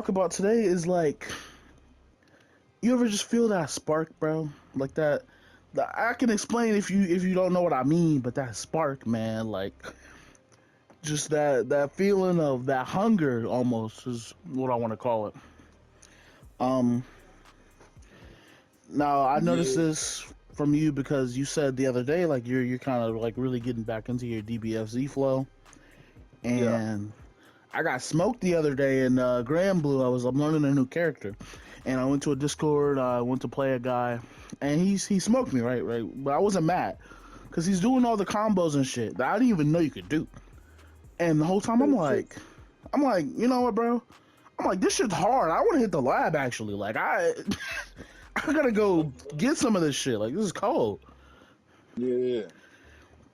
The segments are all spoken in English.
talk about today is like, you ever just feel that spark, bro? Like that. I can explain if you don't know what I mean, but that spark, man, like just that feeling of that hunger, almost is what I want to call it. Um, Now I noticed Yeah, this from you because you said the other day like you're kind of like really getting back into your DBFZ flow, yeah. and I got smoked the other day in Grand Blue. I'm learning a new character, and I went to a Discord. I went to play a guy, and he smoked me right, but I wasn't mad because he's doing all the combos and shit that I didn't even know you could do. And the whole time I'm like, you know what, bro? I'm like, this shit's hard. I want to hit the lab actually. Like I gotta go get some of this shit. Like this is cold. Yeah.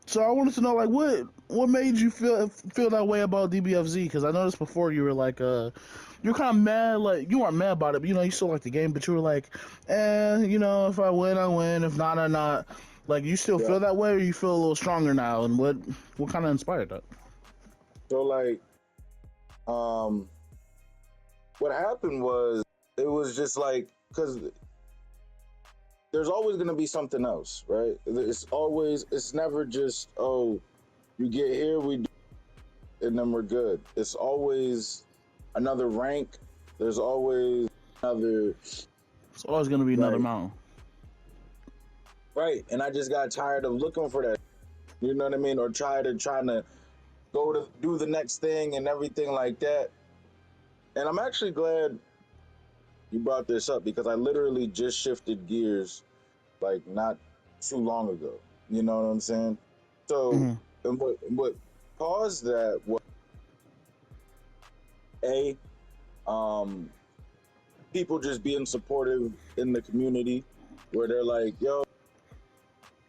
So I wanted to know, like, what made you feel that way about DBFZ? Because I noticed before you were like, you're kind of mad. Like you weren't mad about it, but you still like the game. But you were like, if I win, I win. If not, I not. Like, you still Yeah. feel that way, or you feel a little stronger now? And what kind of inspired that? So like, um, what happened was it was just like because there's always gonna be something else, right? It's never just you get here we do and then we're good. It's always another rank. There's always another It's always gonna be another like mountain. right, and I just got tired of looking for that. You know what I mean? Or trying to go to do the next thing and everything like that. And I'm actually glad you brought this up because I literally just shifted gears like not too long ago. You know what I'm saying? So, Hmm. and what caused that was a um people just being supportive in the community where they're like, yo,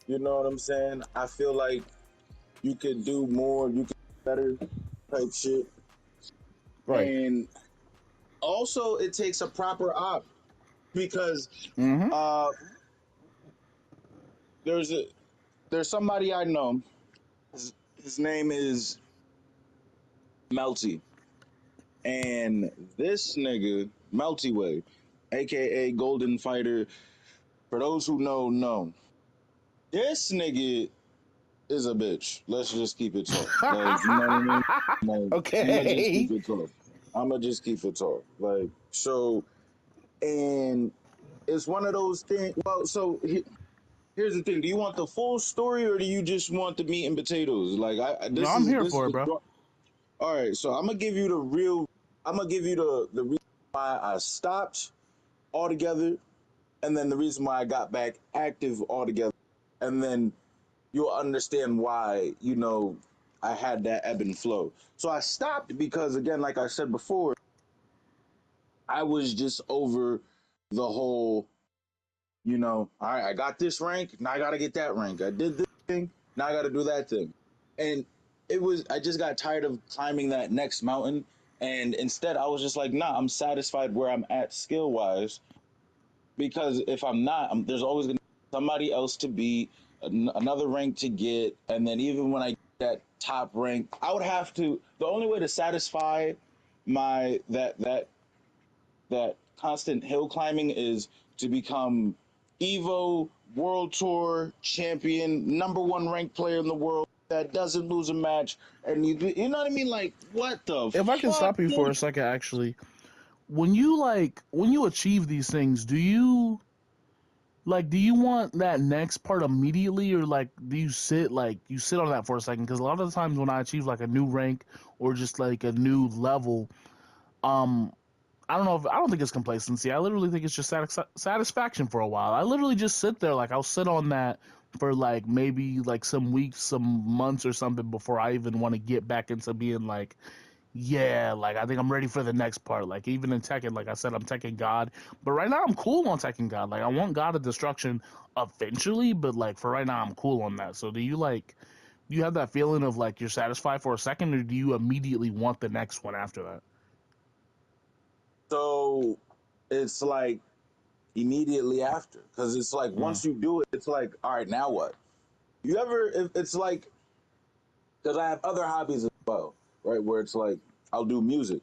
you know what I'm saying? I feel like you could do more, you could do better type shit. Right. And also it takes a proper op because Hmm. uh there's a there's somebody I know. His name is Melty. And this nigga, Melty Way, aka Golden Fighter, for those who know. This nigga is a bitch. Let's just keep it talk. Like, you know what I mean? Like, I'ma just keep Okay. it talk. I'ma just keep it talk. Like, so, and it's one of those things. Well, so here's the thing: do you want the full story, or do you just want the meat and potatoes? Like, No, this I'm is here this for it, is bro. all right. So I'm gonna give you the real. I'm gonna give you the reason why I stopped altogether, and then the reason why I got back active altogether, and then you'll understand why I had that ebb and flow. So I stopped because, again, like I said before, I was just over the whole. All right, I got this rank, now I got to get that rank. I did this thing, now I got to do that thing, and I just got tired of climbing that next mountain, and instead I was just like, nah, I'm satisfied where I'm at skill wise because if I'm not, there's always going to be somebody else to beat, another rank to get, and then even when I get that top rank, I would have to. The only way to satisfy my that constant hill climbing is to become Evo World Tour champion, number one ranked player in the world that doesn't lose a match, and you know what I mean? Like what the If I can fuck? stop you for a second, actually, when you achieve these things, do you want that next part immediately, or like do you sit on that for a second? Because a lot of the times when I achieve like a new rank or just like a new level, um I don't think it's complacency. I literally think it's just satisfaction for a while. I literally just sit there, like I'll sit on that for like maybe like some weeks, some months or something before I even want to get back into being like, yeah, like I think I'm ready for the next part. Like even in Tekken, like I said, I'm Tekken God, but right now I'm cool on Tekken God. Like I want God of Destruction eventually, but like for right now I'm cool on that. So do you have that feeling of like you're satisfied for a second, or do you immediately want the next one after that? So it's like immediately after because it's like Mm. once you do it, it's like all right, now what? You ever? It's like because I have other hobbies as well, right? Where it's like I'll do music.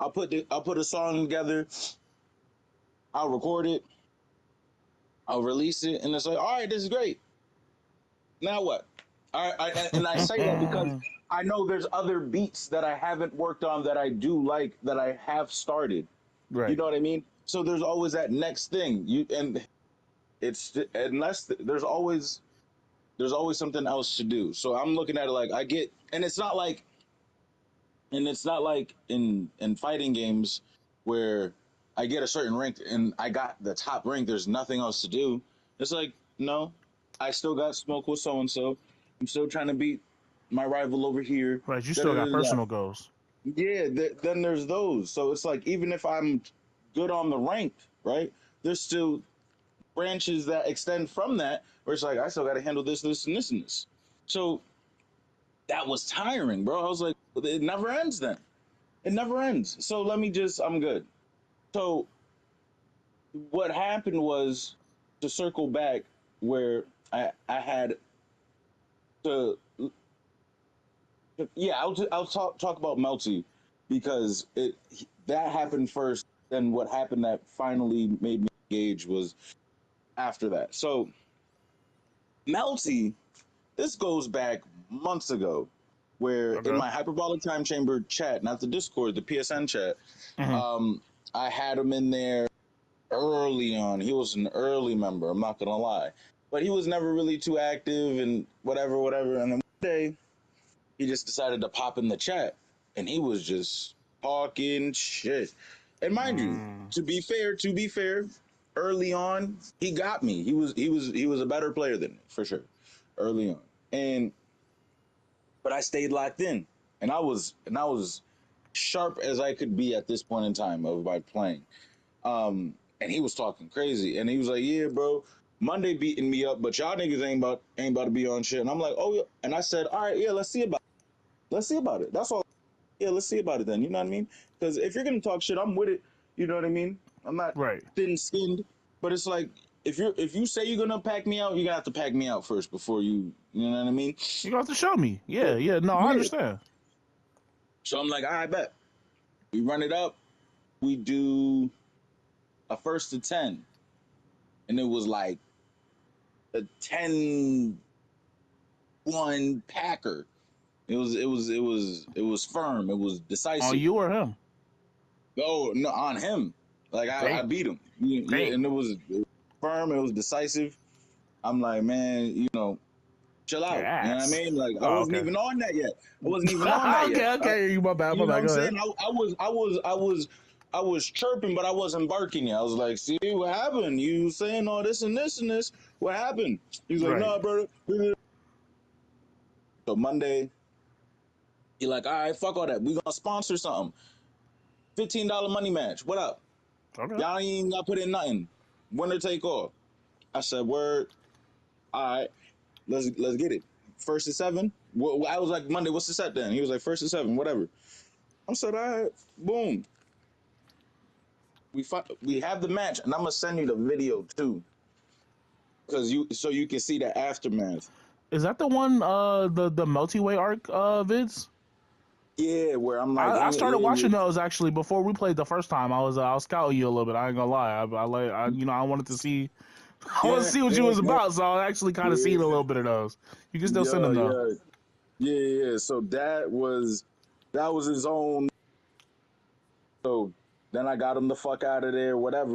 I'll put a song together, I'll record it, I'll release it, and it's like, all right, this is great. Now what? And I say that because I know there's other beats that I haven't worked on that I do like that I have started. You Right. know what I mean? So there's always that next thing. It's unless there's always something else to do. So I'm looking at it like I get, and it's not like in fighting games where I get a certain rank and I got the top rank. There's nothing else to do. It's like no, I still got smoke with so and so. I'm still trying to beat my rival over here. Right. You Da, da, still got da, da. personal goals. Yeah, then there's those. So it's like even if I'm good on the ranked, right? There's still branches that extend from that where it's like I still got to handle this, this, and this, and this. So that was tiring, bro. I was like, it never ends then. It never ends. So I'm good. So what happened was to circle back where I had to, yeah, I'll talk about Melty because that happened first. Then what happened that finally made me engage was after that. So Melty, this goes back months ago, where in Okay. my hyperbolic time chamber chat, not the Discord, the PSN chat, Hmm. um, I had him in there early on. He was an early member. I'm not gonna lie, but he was never really too active and whatever, whatever. And then one day he just decided to pop in the chat, and he was just talking shit. And mind you, Mm. to be fair, early on he got me. He was a better player than me for sure, early on. And but I stayed locked in, and I was sharp as I could be at this point in time of my playing. And he was talking crazy, and he was like, "Yeah, bro, Monday beating me up, but y'all niggas ain't about to be on shit." And I'm like, "Oh yeah," and I said, "All right, yeah, let's see about it. That's all. Yeah, let's see about it then. You know what I mean? Because if you're gonna talk shit, I'm with it. You know what I mean? I'm not Right. thin skinned, but it's like if you say you're gonna pack me out, you gotta have to pack me out first before you know what I mean? You got to show me. Yeah. So Yeah. No, I yeah, understand. so I'm like, all right, bet we run it up. We do a first to 10, and it was like a 10-1 Packer. It was firm. It was On decisive. you or him? Oh no, on him. Like I Damn. beat him. Yeah, Damn. and it was firm. It was decisive. I'm like, man, chill Your out. You know what I ass. mean? Like I Oh, wasn't okay. even on that yet. I wasn't even on that yet. Okay. Okay. My bad. My You know bad. what I'm Go ahead. saying? I was chirping, but I wasn't barking yet. I was like, see what happened? You saying all this and this and this? What happened? He's like, Right. no, brother. So Monday, he like, all right, fuck all that. We gonna sponsor something. $15 money match. What up? Okay. Y'all ain't got put in nothing. Winner take all. I said, word. All right, let's get it. First and seven. Well, I was like, Monday, what's the set then? He was like, first and seven, whatever. I said, all right, boom. We have the match, and I'm gonna send you the video too, because you can see the aftermath. Is that the one? The multi-way arc vids? Yeah, where I'm like, I started yeah, watching those actually before we played the first time. I was scouting you a little bit. I ain't gonna lie. I wanted to see I want to yeah, see what you was about. So I actually kind of seen a little bit of those. You can still send yeah, them though. yeah, yeah. So that was his own. So then I got him the fuck out of there, whatever.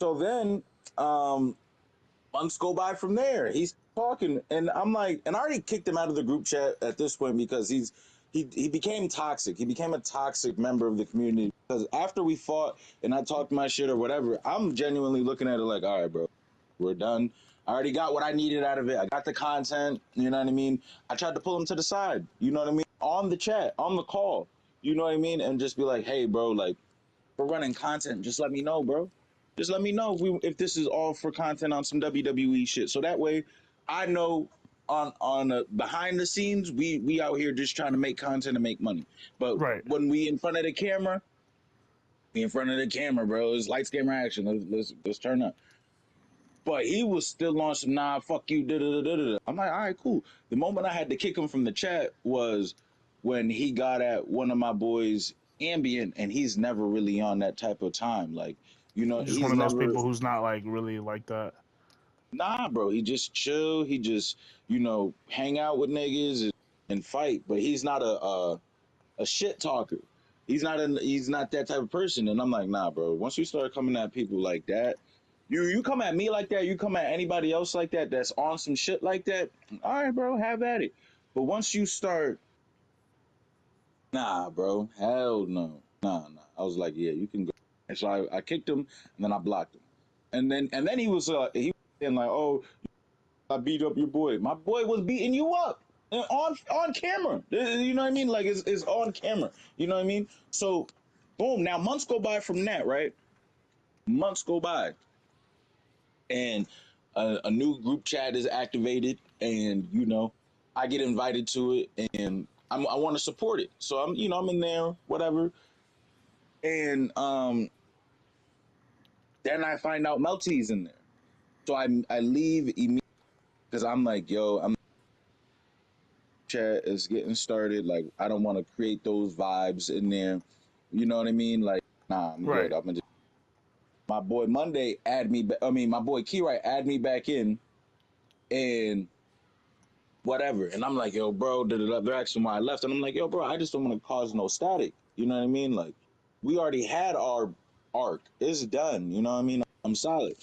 So then, um, months go by from there. He's talking, and I'm like, and I already kicked him out of the group chat at this point because he became toxic. He became a toxic member of the community because after we fought and I talked my shit or whatever, I'm genuinely looking at it like, all right, bro, we're done. I already got what I needed out of it. I got the content. You know what I mean? I tried to pull him to the side. You know what I mean? On the chat, on the call. You know what I mean? And just be like, hey, bro, like for running content, just let me know, bro. Just let me know if this is all for content on some WWE shit. So that way, I know on behind the scenes, we out here just trying to make content and make money. But Right. when we in front of the camera, we in front of the camera, bro. It's lights, camera, action. Let's turn up. But he was still on some nah, fuck you, da da da da da. I'm like, all right, cool. The moment I had to kick him from the chat was when he got at one of my boys ambient, and he's never really on that type of time. Like, you know, Just one he's of those never. people who's not like really like that. Nah, bro. He just chill. He just, hang out with niggas and fight. But he's not a shit talker. He's not that type of person. And I'm like, nah, bro. Once you start coming at people like that, you come at me like that, you come at anybody else like that that's on some shit like that, all right, bro, have at it. But once you start, nah, bro, hell no. Nah. I was like, yeah, you can go. And so I kicked him and then I blocked him. And then he was saying like, oh, I beat up your boy. My boy was beating you up on camera. You know what I mean? Like it's on camera. You know what I mean? So, boom. Now months go by from that, right? Months go by, and a new group chat is activated, and I get invited to it, and I want to support it. So I'm in there, whatever, and then I find out Melty's in there. So I leave immediately because I'm like, yo, I'm chat is getting started. Like, I don't want to create those vibes in there. You know what I mean? Like, nah, I'm good. Right. I'm gonna just. My boy Monday add me. I mean, my boy Keyright add me back in, and whatever. And I'm like, yo, bro, they're asking why I left, and I'm like, yo, bro, I just don't want to cause no static. You know what I mean? Like, we already had our arc. It's done. You know what I mean? I'm solid.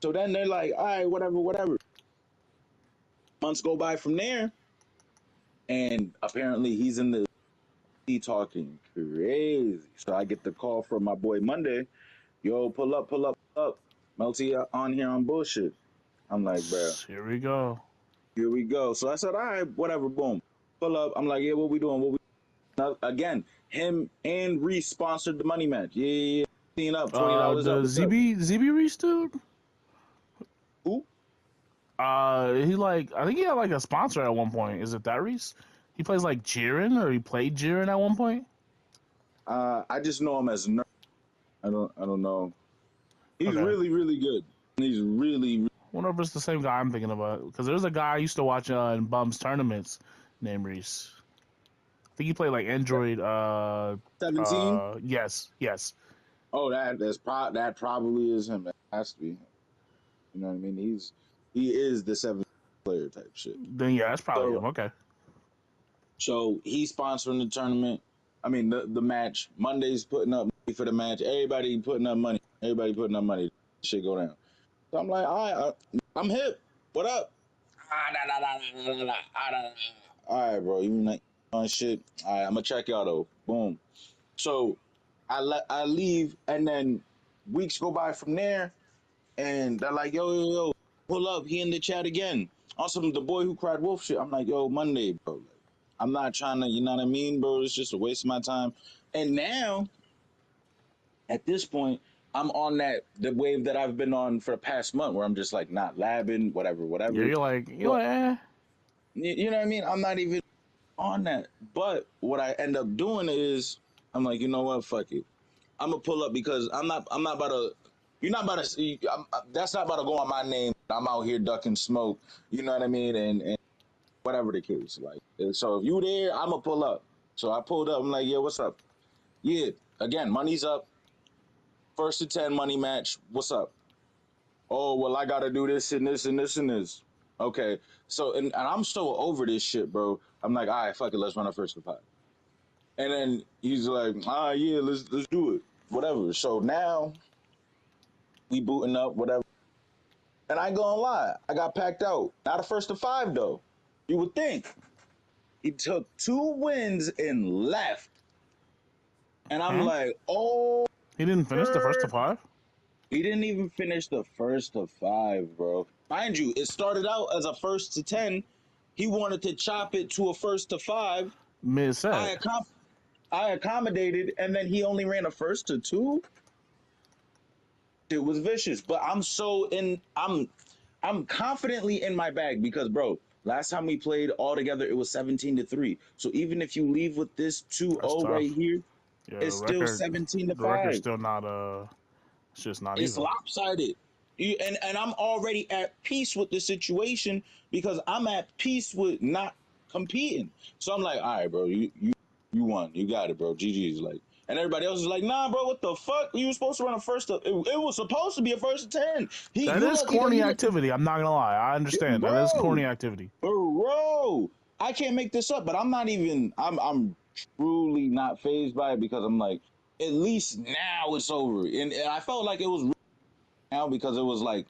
So then they're like, all right, whatever. Months go by from there, and apparently he's in the he talking crazy. So I get the call from my boy Monday. Yo, pull up. Melty on here on bullshit. I'm like, bro, Here we go. here we go. So I said, all right, whatever, boom. Pull up. I'm like, yeah, what we doing? Now, again, him and Reese sponsored the money match. Yeah. Up, $20 up. The What's up? ZB Reese dude. Who? He like I think he had like a sponsor at one point. Is it that Reese? He plays like Jiren, or he played Jiren at one point. I just know him as Nerd. I don't know. He's Okay. really, really good. He's really, Wonder if it's the same guy I'm thinking about. Because there's a guy I used to watch in Bum's tournaments named Reese. I think he played like Android. 17. Yes. Oh, that probably is him. That has to be him. You know what I mean? He is the 7 player type shit. Then yeah, that's probably So him. Okay. so he's sponsoring the tournament. I mean the match. Monday's putting up money for the match. Everybody putting up money. Shit go down. So I'm like, all right, I'm hip. What up? All right, bro. You not on shit. All right, I'm gonna check y'all though. Boom. So I leave, and then weeks go by from there, and they're like, yo, pull up. He in the chat again. Also, the boy who cried wolf shit. I'm like, yo, Monday, bro. Like, I'm not trying to, you know what I mean, bro? It's just a waste of my time. And now, at this point, I'm on the wave that I've been on for the past month, where I'm just like not labbing, Yeah, whatever. you're But like, eh. you know what I mean? I'm not even on that. But what I end up doing is, I'm like, you know what? Fuck it. I'm gonna pull up because I'm not about to. You're not about to see. That's not about to go on my name. I'm out here ducking smoke. You know what I mean? And whatever the case. Like, and so if you there, I'm gonna pull up. So I pulled up. I'm like, yeah, what's up? Yeah. Again, money's up. First to 10 money match. What's up? Oh well, I gotta do this and this and this and this. Okay. So and I'm so over this shit, bro. I'm like, all right, fuck it. Let's run a first to 5. And then he's like, yeah, let's do it. Whatever. So now we booting up, whatever. And I ain't gonna lie, I got packed out. Not a first to 5 though. You would think. He took 2 wins and left. And I'm Hmm? like, oh, He didn't finish the first to 5. he didn't even finish the first to 5, bro. Mind you, it started out as a first to 10. He wanted to chop it to a first to 5. Mid I, set. accom- I accommodated, and then he only ran a first to 2. It was vicious, but I'm confidently in my bag because, bro, last time we played all together, it was 17-3. So even if you leave with this That's 2-0 tough. right here, Yeah, it's still 17 to the record's 5. still not it's just not It's even. lopsided. And I'm already at peace with the situation because I'm at peace with not competing. So I'm like, all right, bro, you You won. You got it, bro. GG's like, and everybody else is like, nah, bro, what the fuck? You were supposed to run a first. It was supposed to be a first to 10. That You is lucky that corny he didn't, activity. I'm not gonna lie. I understand. That is bro. corny activity. Bro, I can't make this up, but I'm not even. I'm truly not phased by it because I'm like, at least now it's over, and I felt like it was really now because it was like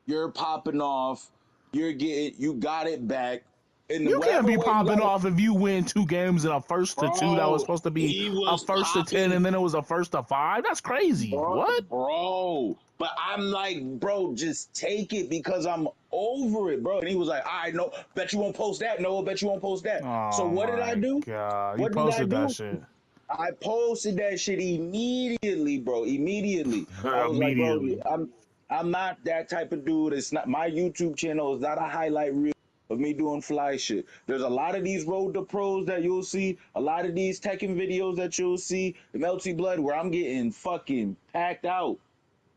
you're popping off, you got it back, in You can't whatever be way you popping got it, off if you win 2 games and a first to 2 that was bro. supposed to be He a was first to 10 popping, and then it was a first to 5. That's crazy. What? bro. But I'm like, bro, just take it because I'm over it, bro. And he was like, I know, bet you won't post that. No, bet you won't post that. So Oh what did I my do? god. You What did I posted that do? shit. I posted that shit immediately, bro. Immediately. I was like, bro, Immediately. I'm not that type of dude. It's not my YouTube channel is not a highlight reel of me doing fly shit. There's a lot of these road to pros that you'll see, a lot of these Tekken videos that you'll see, Melty Blood, where I'm getting fucking packed out.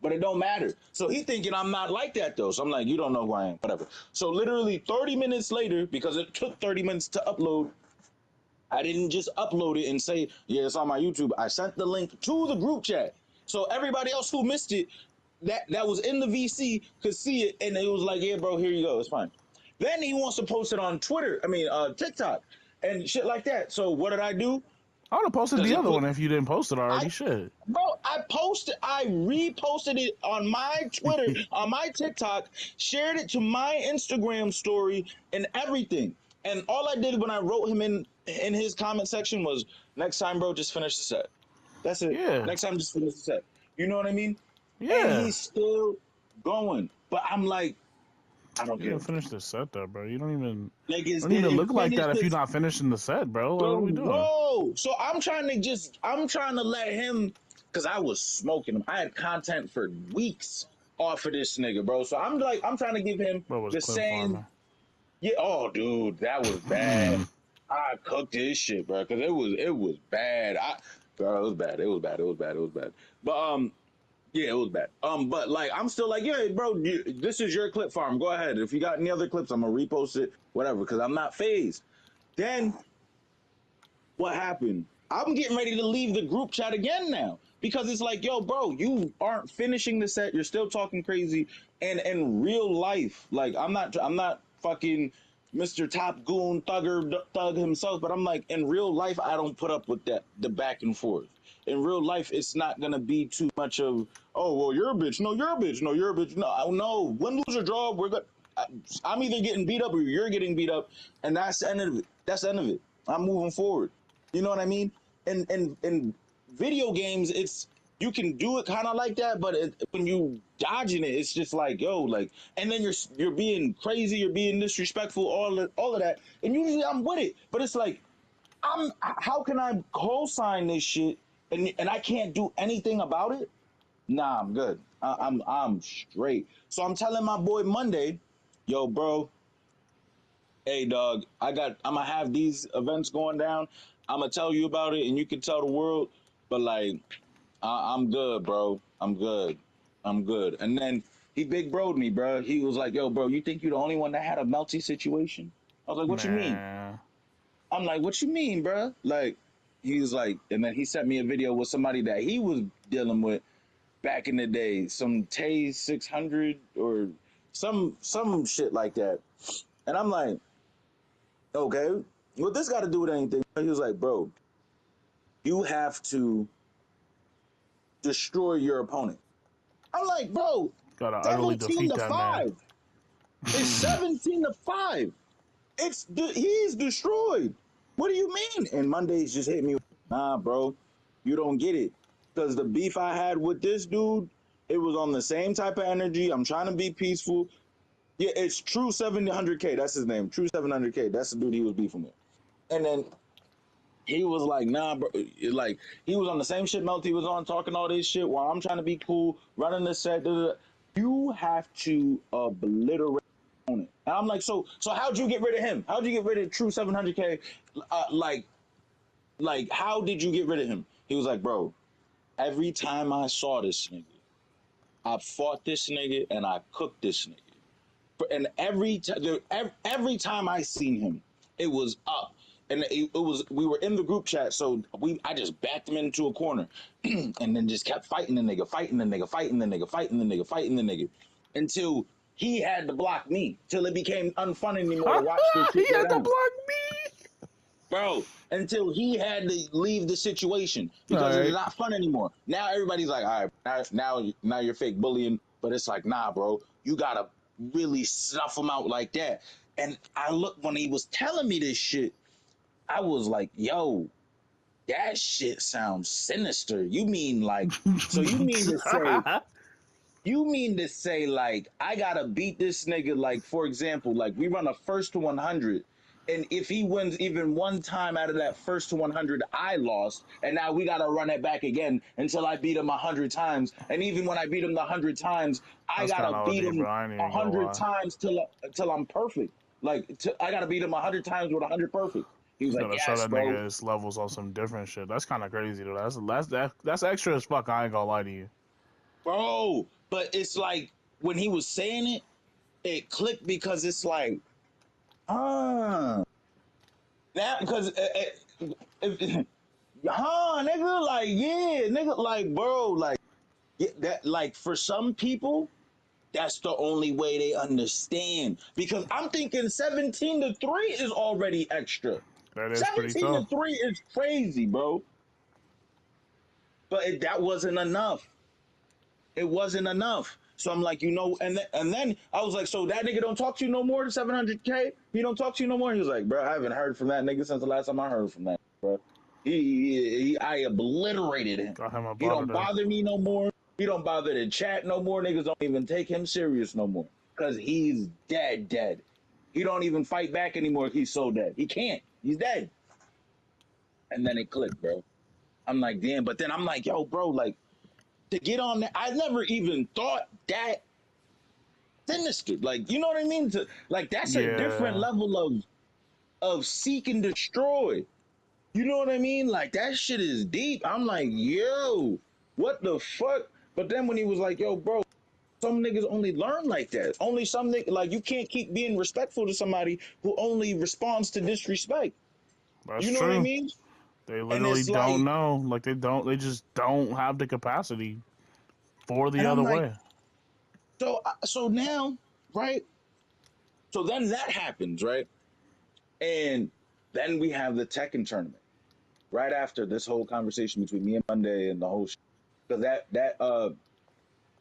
But it don't matter. So he thinking I'm not like that though. So I'm like, you don't know who I am, whatever. So literally 30 minutes later, because it took 30 minutes to upload, I didn't just upload it and say, yeah, it's on my YouTube. I sent the link to the group chat. So everybody else who missed it, that was in the VC could see it, and it was like, yeah, bro, here you go. It's fine. Then he wants to post it on Twitter, TikTok and shit like that. So what did I do? I would have posted Because the he other put one if you didn't post it I already. Shit. I reposted it on my Twitter, on my TikTok, shared it to my Instagram story and everything. And all I did when I wrote him in his comment section was, next time, bro, just finish the set. That's it. Yeah. Next time, just finish the set. You know what I mean? And Yeah. he's still going. But I'm like, I don't You care. didn't finish the set though, bro. You Niggas don't even didn't look like finish that if you're this. not finishing the set, bro. Like, what are we doing? Bro. So I'm trying to let him, because I was smoking him. I had content for weeks off of this nigga, bro. So I'm trying to give him Bro was the clip same. farming. Yeah. Oh, dude, that was bad. I cooked this shit, bro, because it was bad. Bro, it was bad. It was bad. It was bad. It was bad. But yeah, it was bad. But like, I'm still like, yeah, bro, this is your clip farm. Go ahead. If you got any other clips, I'm gonna repost it, whatever, because I'm not phased. Then what happened? I'm getting ready to leave the group chat again now because it's like, yo, bro, you aren't finishing the set. You're still talking crazy. And in real life, like, I'm not fucking Mr. Top Goon thug himself, but I'm like, in real life, I don't put up with that, the back and forth. In real life, it's not gonna be too much of, oh, well, you're a bitch. No, you're a bitch. No, you're a bitch. No, win, lose, or draw. I'm either getting beat up or you're getting beat up, and that's the end of it. That's the end of it. I'm moving forward. You know what I mean? In video games, it's you can do it kind of like that, but when you dodging it, it's just like, yo, like, and then you're being crazy, you're being disrespectful, all of that, and usually I'm with it, but it's like, how can I co-sign this shit and I can't do anything about it? Nah, I'm good. I'm straight. So I'm telling my boy Monday, yo, bro, hey dog, I'm gonna have these events going down. I'm gonna tell you about it, and you can tell the world. But like, I'm good, bro. I'm good. I'm good. And then he big broed me, bro. He was like, "Yo, bro, you think you're the only one that had a melty situation?" I was like, "What you mean?" Man. I'm like, "What you mean, bro?" Like, he was like, and then he sent me a video with somebody that he was dealing with back in the day, some Tay 600 or some shit like that. And I'm like, okay, what this got to do with anything? He was like, bro, you have to destroy your opponent. I'm like, bro, Gotta utterly 17 defeat to that man. 5. It's 17 to 5. He's destroyed. What do you mean? And Mondays just hit me. Nah, bro, you don't get it. Because the beef I had with this dude, it was on the same type of energy. I'm trying to be peaceful. Yeah, it's True 700K. That's his name. True 700K. That's the dude he was beefing with. And then he was like, nah, bro. Like, he was on the same shit Melty was on, talking all this shit while I'm trying to be cool, running the set. Da, da, da. You have to obliterate opponent. And I'm like, so how'd you get rid of him? How'd you get rid of True 700K? Like, how did you get rid of him? He was like, bro, every time I saw this nigga, I fought this nigga and I cooked this nigga. And every time I seen him, it was up. and it was we were in the group chat, so I just backed him into a corner, and then just kept fighting the nigga, fighting the nigga, fighting the nigga, fighting the nigga, fighting the nigga, until he had to block me, till it became unfun anymore to watch this He shit go had to down, block me. bro. Until he had to leave the situation All because it's right. not fun anymore. Now everybody's like, all right, now you're fake bullying, but it's like, nah, bro, you gotta really snuff him out like that. And I look when he was telling me this shit, I was like, yo, that shit sounds sinister. You mean like, so you mean to say like I gotta beat this nigga, like for example, like we run a first to 100, and if he wins even one time out of that first to 100, I lost, and now we gotta run it back again until I beat him 100 times, and even when I beat him 100 times, I That's kind gotta of beat OD, him bro. I ain't a even gonna hundred lie. times till I'm perfect. Like I gotta beat him 100 times with 100 perfect. He was You like, gotta show yes, that bro. nigga his levels on some different shit. That's kind of crazy, though. That's extra as fuck. I ain't gonna lie to you. Bro, but it's like when he was saying it, it clicked because it's like, ah, now because nigga, like yeah, nigga, like bro, like yeah, that, like for some people, that's the only way they understand. Because I'm thinking 17-3 is already extra. That is pretty 17 tough. to 3 is crazy, bro. But that wasn't enough. It wasn't enough. So I'm like, and then I was like, so that nigga don't talk to you no more, the 700K? He don't talk to you no more? He was like, bro, I haven't heard from that nigga since the last time I heard from that, bro. I obliterated him. Got him He up out of don't there. bother me no more. He don't bother to chat no more. Niggas don't even take him serious no more. Cause he's dead. He don't even fight back anymore. He's so dead. He can't. He's dead. And then it clicked, bro. I'm like, damn. But then I'm like, yo, bro, like, to get on that, I never even thought that sinister. Like, you know what I mean? To like that's a different Yeah, level of seek and destroy. You know what I mean? Like that shit is deep. I'm like, yo, what the fuck? But then when he was like, yo, bro, some niggas only learn like that. Only some niggas, like you can't keep being respectful to somebody who only responds to disrespect. that's You know what I true. mean? They And literally it's don't like, know. Like they don't. They just don't have the capacity for the and I'm other like, way. so now, right? So then that happens, right? And then we have the Tekken tournament right after this whole conversation between me and Monday and the whole because that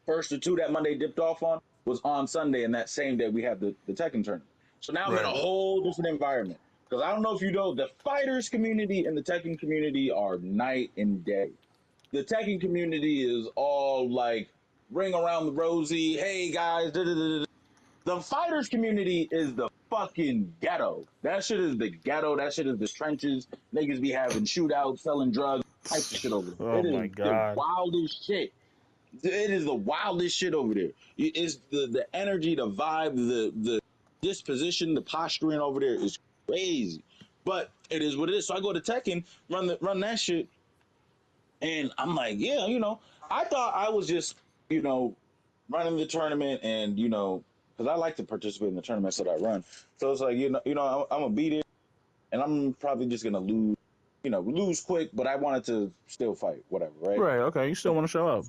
first or two that Monday dipped off on was on Sunday, and that same day we have the Tekken tournament. So now I'm in a Right. whole different environment because I don't know if you know the fighters community and the Tekken community are night and day. The Tekken community is all like ring around the rosy, hey guys, da, da, da, da. The fighters community is the fucking ghetto. That shit is the ghetto. That shit is the trenches. Niggas be having shootouts, selling drugs, types of shit over there. Oh It is my the god. wildest shit. It is the wildest shit over there. It's the energy, the vibe, the disposition, the posturing over there is crazy. But it is what it is. So I go to Tekken, run that shit, and I'm like, yeah, I thought I was just, you know, running the tournament, and because I like to participate in the tournaments that I run. So it's like, I'm gonna be there, and I'm probably just gonna lose, lose quick. But I wanted to still fight, whatever, right? Right. Okay. You still want to show up?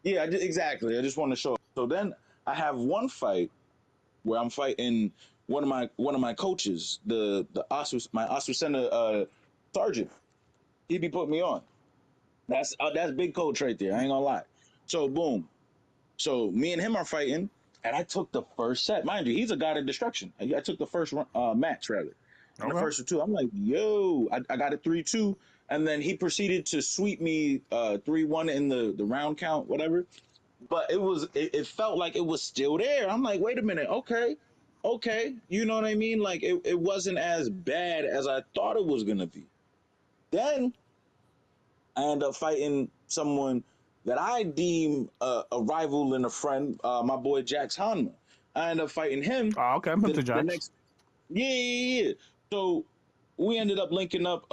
Yeah, exactly. I just want to show. So then I have one fight where I'm fighting one of my coaches, my Asusena sergeant. He be putting me on. That's big coach right there. I ain't gonna lie. So boom. So me and him are fighting, and I took the first set. Mind you, he's a god of destruction. I took the first match rather, and the Okay. first two. I'm like, yo, I got a 3-2, and then he proceeded to sweep me 3-1 in the round count, whatever. But it felt like it was still there. I'm like, wait a minute, okay, you know what I mean? Like it wasn't as bad as I thought it was gonna be. Then I end up fighting someone that I deem a rival and a friend, my boy Jax Hanma. I end up fighting him Oh, okay. I'm the to the Jax. next. Yeah. So we ended up linking up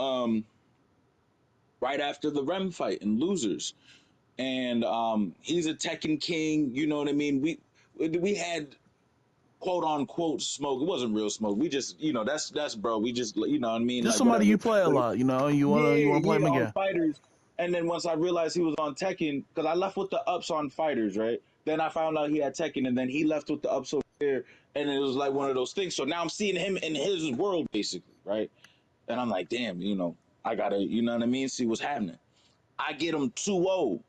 right after the Rem fight in losers, and he's a Tekken king. You know what I mean? We had quote unquote smoke. It wasn't real smoke. We just, that's bro. We just, what I mean, Just like somebody you whatever. play a But lot, you know. You yeah, wanna play yeah, him on again. fighters. And then once I realized he was on Tekken, because I left with the ups on fighters, right? Then I found out he had Tekken, and then he left with the ups over there, and it was like one of those things. So now I'm seeing him in his world, basically, right? And I'm like, damn, I gotta, you know what I mean? See what's happening. I get him 2-0.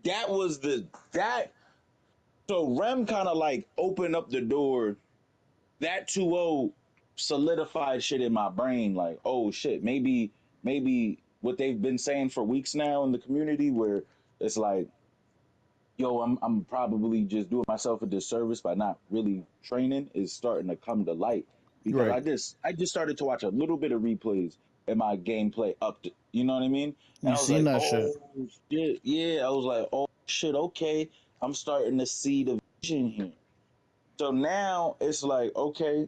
That was that. So Rem kind of like opened up the door. That 2-0 solidified shit in my brain. Like, oh shit, maybe what they've been saying for weeks now in the community, where it's like, yo, I'm probably just doing myself a disservice by not really training, is starting to come to light, because Right. I just started to watch a little bit of replays and my gameplay up to, you know what I mean? And You I was seen like, that oh shit? shit, yeah. I was like, oh shit, okay. I'm starting to see the vision here. So now it's like, okay,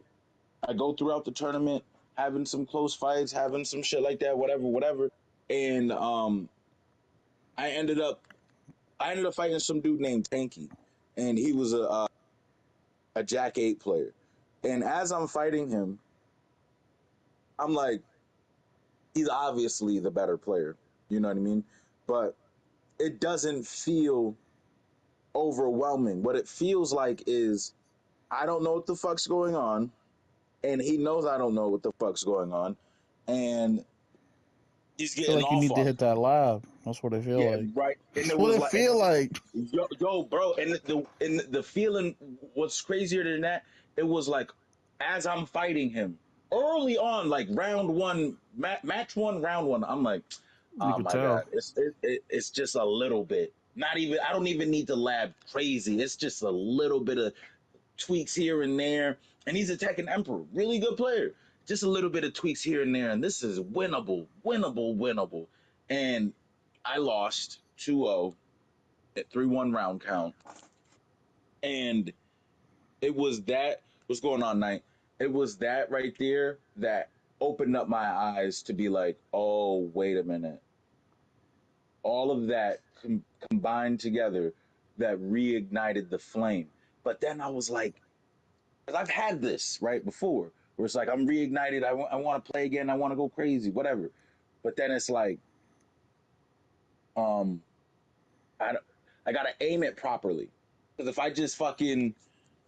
I go throughout the tournament, having some close fights, having some shit like that, whatever, whatever. And I ended up I ended up fighting some dude named Tanky, and he was a Jack 8 player. And as I'm fighting him, I'm like, he's obviously the better player. You know what I mean? But it doesn't feel overwhelming. What it feels like is I don't know what the fuck's going on, and he knows I don't know what the fuck's going on, and he's I feel getting like you off need to on hit that live. That's what I feel yeah, like. right. And That's it what was it like, feel like. yo, bro, and the feeling. What's crazier than that? It was like as I'm fighting him early on, like round one, match one, round one. I'm like, You oh could my god, tell. it's just a little bit. Not even. I don't even need to lab crazy. It's just a little bit of tweaks here and there. And he's attacking Emperor, really good player. Just a little bit of tweaks here and there, and this is winnable, winnable, winnable. And I lost 2-0 at 3-1 round count. And it was that, what's going on, Night? It was that right there that opened up my eyes to be like, oh, wait a minute. All of that combined together that reignited the flame. But then I was like, because I've had this right before, where it's like I'm reignited. I want to play again. I want to go crazy, whatever. But then it's like, um, I I gotta aim it properly. Because if I just fucking,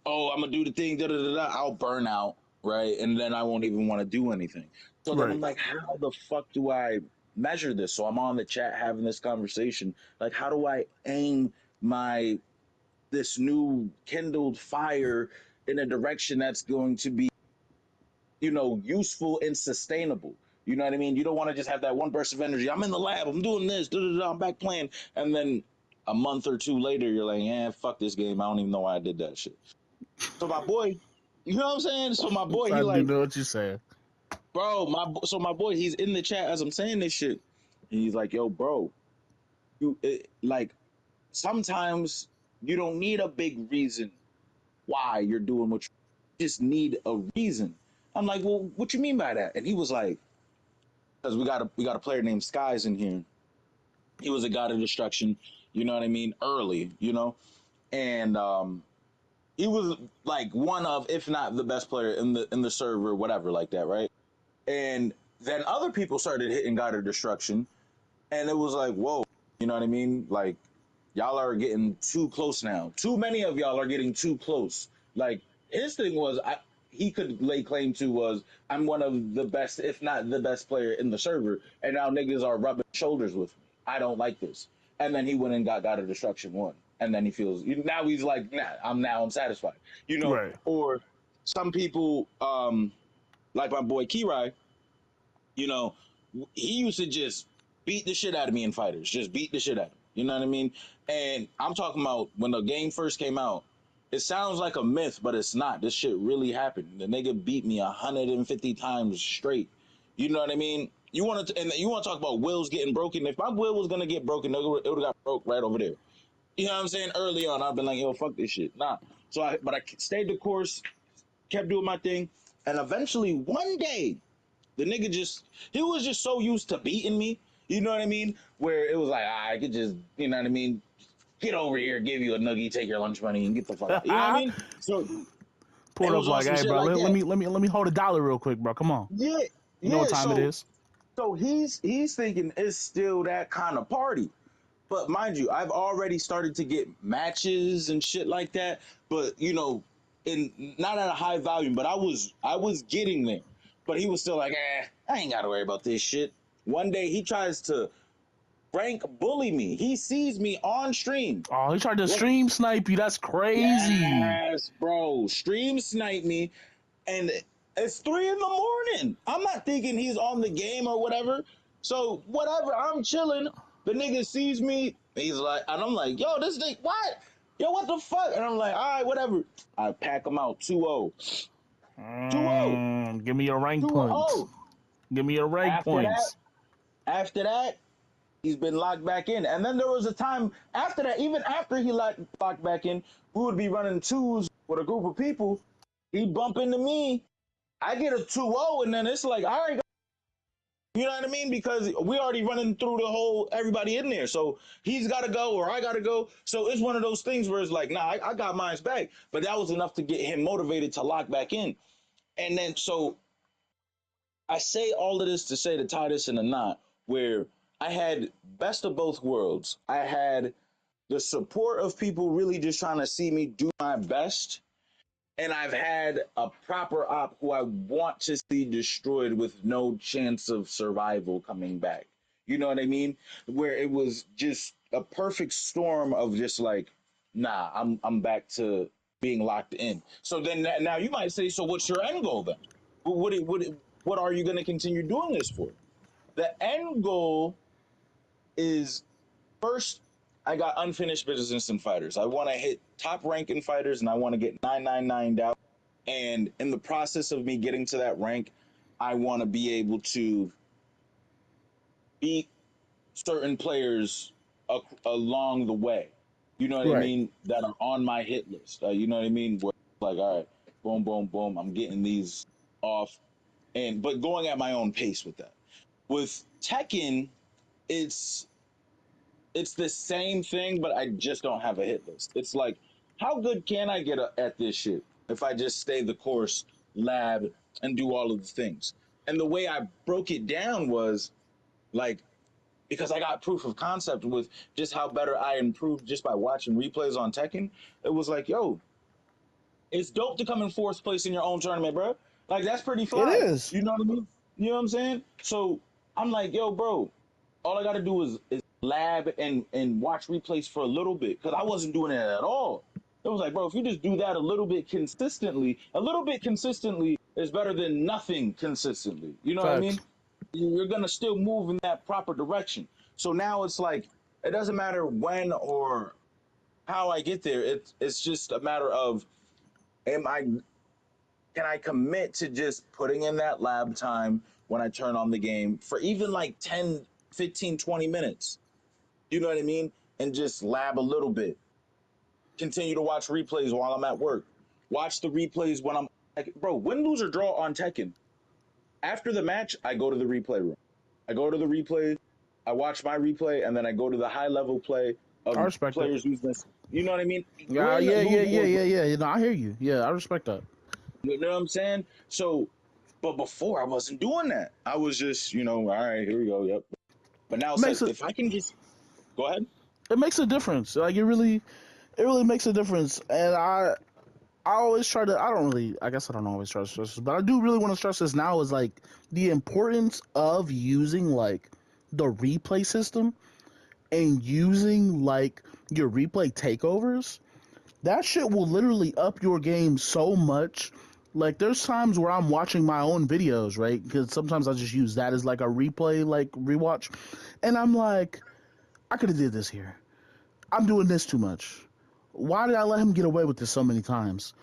oh, I'm gonna do the thing, da da da da, I'll burn out, right? And then I won't even want to do anything. So then I'm Right. like, how the fuck do I measure this? So I'm on the chat having this conversation. Like, how do I aim my this new kindled fire in a direction that's going to be, useful and sustainable? You know what I mean? You don't want to just have that one burst of energy. I'm in the lab. I'm doing this. Da, da, da, I'm back playing, and then a month or two later, you're like, "Yeah, fuck this game. I don't even know why I did that shit." So my boy, you know what I'm saying? So my boy, he I do like, know what you're saying. bro, so my boy, he's in the chat as I'm saying this shit, and he's like, "Yo, bro, like sometimes you don't need a big reason why you're doing what you just need a reason." I'm like, well, what you mean by that? And he was like, because we got a player named Skies in here. He was a god of destruction, you know what I mean, early, and he was like one of, if not the best player in the server, whatever, like that, right? And then other people started hitting god of destruction, and it was like, whoa, you know what I mean? Like, y'all are getting too close now. Too many of y'all are getting too close. Like, his thing was, he could lay claim to was, I'm one of the best, if not the best player in the server, and now niggas are rubbing shoulders with me. I don't like this. And then he went and got God of Destruction 1. And then he feels, now he's like, nah, I'm satisfied. Right. Or some people, like my boy Kirai, you know, he used to just beat the shit out of me in fighters, just beat the shit out of me. You know what I mean? And I'm talking about when the game first came out. It sounds like a myth, but it's not. This shit really happened. The nigga beat me 150 times straight. You know what I mean? And you want to talk about wills getting broken? If my will was gonna get broken, it would have got broke right over there. You know what I'm saying? Early on, I've been like, yo, fuck this shit. Nah. But I stayed the course, kept doing my thing, and eventually one day the nigga he was just so used to beating me, you know what I mean? Where it was like, I could just, you know what I mean? Get over here, give you a noogie, take your lunch money, and get the fuck out. You know what I mean? So Pull It it up was on like, some hey, shit bro, like let that. me hold $1 real quick, bro. Come on. Yeah, You know what yeah. time it is? So he's thinking it's still that kind of party. But mind you, I've already started to get matches and shit like that. But in not at a high volume, but I was getting there. But he was still like, I ain't gotta worry about this shit. One day he tries to rank bully me. He sees me on stream. Oh, he tried to Look, stream snipe you. That's crazy. yes, bro. Stream snipe me, and it's 3 in the morning. I'm not thinking he's on the game or whatever. So whatever, I'm chilling. The nigga sees me. He's like, and I'm like, yo, this nigga, what? Yo, what the fuck? And I'm like, all right, whatever. I pack him out 2-0. 2-0. Give me your rank points. 2-0. Give me your rank After that, points. after that, he's been locked back in. And then there was a time after that, even after he locked back in, we would be running twos with a group of people. He'd bump into me. I get a 2-0, and then it's like, all right, you know what I mean? Because we already running through the whole everybody in there. So he's got to go or I got to go. So it's one of those things where it's like, nah, I got mine's back. But that was enough to get him motivated to lock back in. And then so I say all of this to say to tie this in a knot where I had best of both worlds. I had the support of people really just trying to see me do my best. And I've had a proper op who I want to see destroyed with no chance of survival coming back. You know what I mean? Where it was just a perfect storm of just like, nah, I'm back to being locked in. So then now you might say, so what's your end goal then? What are you going to continue doing this for? The end goal is first. I got unfinished business in fighters. I want to hit top rank in fighters, and I want to get 999 down. And in the process of me getting to that rank, I want to be able to beat certain players along the way. You know what I Right. mean? That are on my hit list. You know what I mean? Where like, all right, boom, boom, boom. I'm getting these off, and but going at my own pace with that. With Tekken, it's it's the same thing, but I just don't have a hit list. It's like, how good can I get at this shit if I just stay the course, lab, and do all of the things? And the way I broke it down was like, because I got proof of concept with just how better I improved just by watching replays on Tekken. It was like, yo, it's dope to come in fourth place in your own tournament, bro. Like that's pretty It fly. is. You know what I mean? You know what I'm saying? So I'm like, yo, bro, all I gotta do is lab and watch replays for a little bit because I wasn't doing it at all. It was like, bro, if you just do that a little bit consistently is better than nothing consistently. You know what I Facts. mean? You're gonna still move in that proper direction. So now it's like it doesn't matter when or how I get there. It's just a matter of am I can I commit to just putting in that lab time when I turn on the game for even like 10, 15, 20 minutes? You know what I mean? And just lab a little bit. Continue to watch replays while I'm at work. Watch the replays when I'm like, bro, win, lose, or draw on Tekken. After the match, I go to the replay room. I go to the replay, I watch my replay, and then I go to the high level play I of respect it. players who's this. You know what I mean? Yeah, Win, yeah, yeah, lose, yeah, or yeah, draw. yeah. You know, I hear you. Yeah, I respect that. You know what I'm saying? So, but before I wasn't doing that. I was just, all right, here we go. Yep. But now It it's makes like, it. if I can just go ahead. It makes a difference. Like it really makes a difference. And I always try to. I don't really. I guess I don't always try to stress this, but I do really want to stress this now. Is like the importance of using like the replay system and using like your replay takeovers. That shit will literally up your game so much. Like there's times where I'm watching my own videos, right? Because sometimes I just use that as like a replay, like rewatch, and I'm like, I could have did this here. I'm doing this too much. Why did I let him get away with this so many times?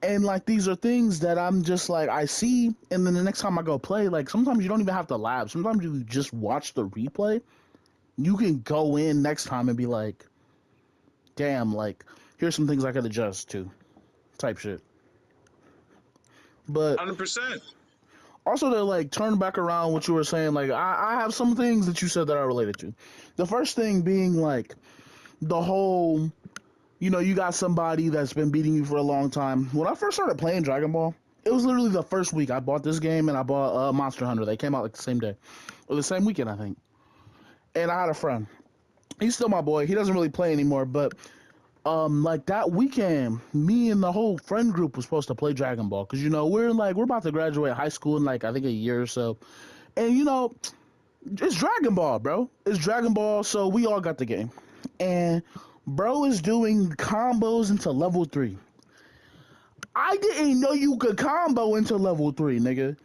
And like these are things that I'm just like I see, and then the next time I go play, like sometimes you don't even have to lab. Sometimes you just watch the replay. You can go in next time and be like, damn, like here's some things I could adjust to, type shit. But 100%. also to like turn back around what you were saying, like I have some things that you said that are related to. The first thing being like the whole you know, you got somebody that's been beating you for a long time. When I first started playing Dragon Ball, it was literally the first week I bought this game and I bought Monster Hunter. They came out like the same day or the same weekend, I think. And I had a friend. He's still my boy. He doesn't really play anymore, but like that weekend, me and the whole friend group was supposed to play Dragon Ball because you know we're about to graduate high school in like I think a year or so, and you know it's Dragon Ball, bro. It's Dragon Ball, so we all got the game, and bro is doing combos into level 3. I didn't know you could combo into level 3, nigga.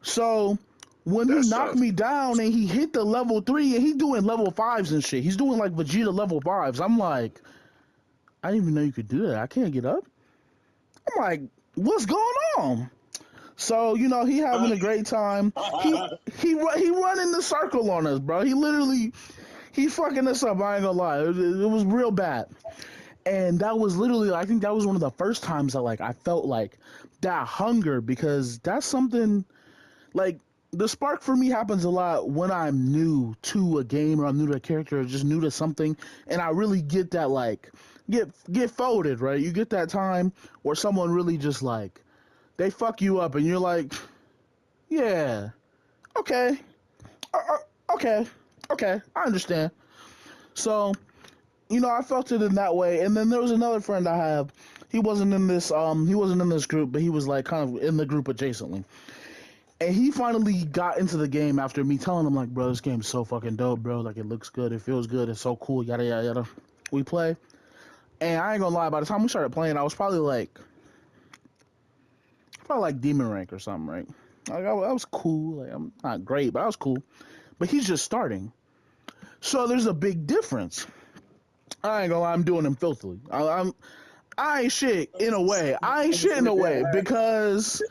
So when he That's knocked tough. me down and he hit the level 3 and he doing level 5s and shit, he's doing like Vegeta level 5s. I'm like, I didn't even know you could do that. I can't get up. I'm like, what's going on? So you know he having a great time. He running the circle on us, bro. He literally he fucking us up. I ain't gonna lie. It was real bad. And that was literally I think that was one of the first times that like I felt like that hunger because that's something like the spark for me happens a lot when I'm new to a game or I'm new to a character or just new to something and I really get that like get folded, right? You get that time where someone really just like they fuck you up and you're like, yeah, okay, okay, okay, I understand. So, you know, I felt it in that way. And then there was another friend I have. He wasn't in this group, but he was like kind of in the group adjacently. And he finally got into the game after me telling him like, bro, this game's so fucking dope, bro. Like it looks good, it feels good, it's so cool, yada yada yada. We play. And I ain't gonna lie, by the time we started playing, I was probably like demon rank or something, right? Like I was cool. Like I'm not great, but I was cool. But he's just starting, so there's a big difference. I ain't gonna lie, I'm doing him filthily. I ain't shit in a way. I ain't shit in a way because